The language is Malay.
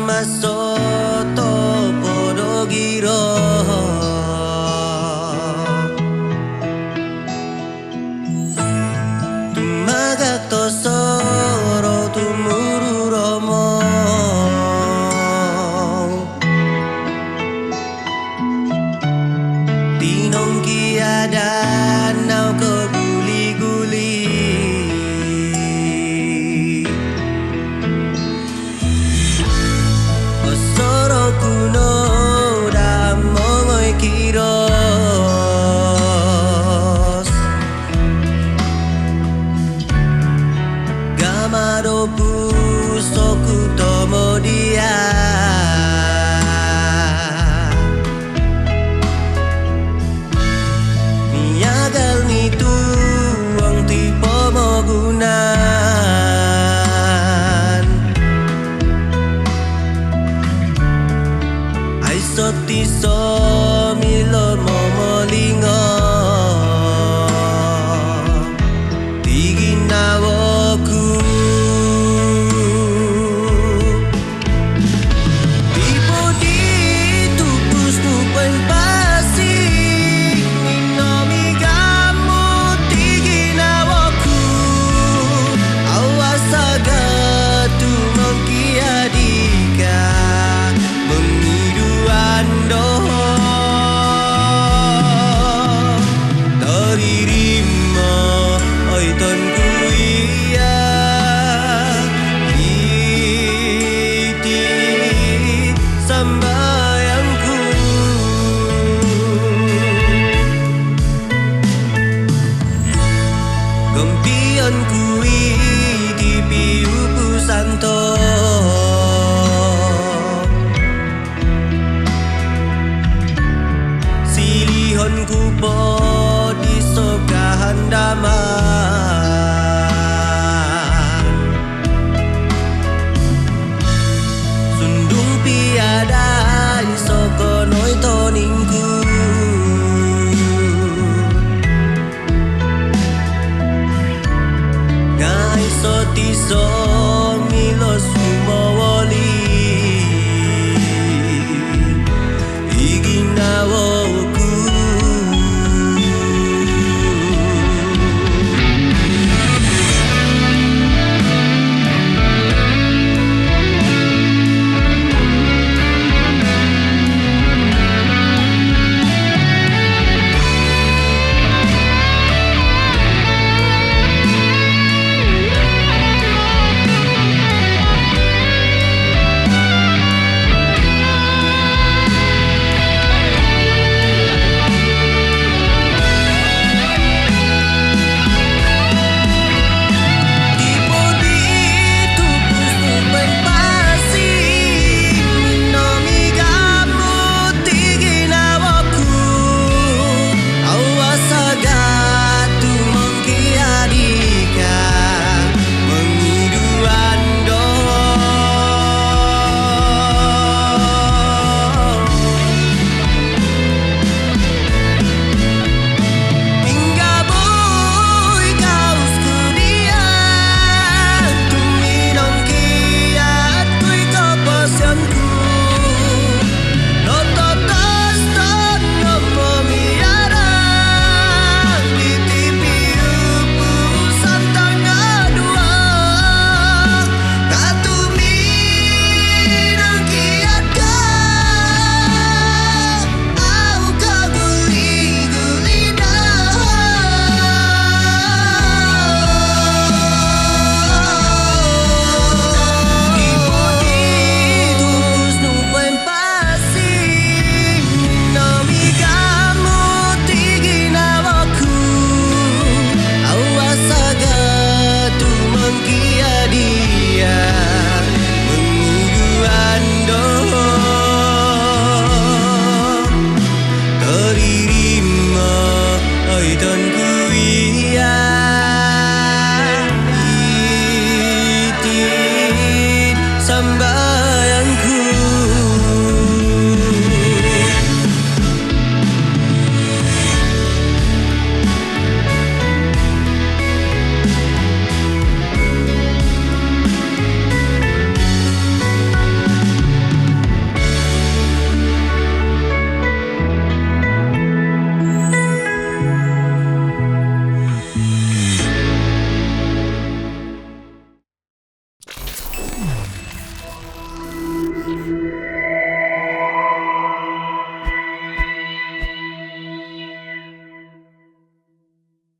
masoto podo giro tumagak to soro tumuru romo tinong kiada nau ke guli-guli osoro kuno da mongoy kiros gamaro pusoku tomo dia miyagal ni tuang tipo mogunan ay soti so milo momolingo tigin na woku tipo di tupus nupan pasi minomi gamu tigin na woku awasaga tu mengkiadika mengiduan doho taririmo oi tonku iya iti sambayangku gempion kui di piupu santo silihon ku po di sogahan daman sundung piada isokonoy toningku ngai soti so milo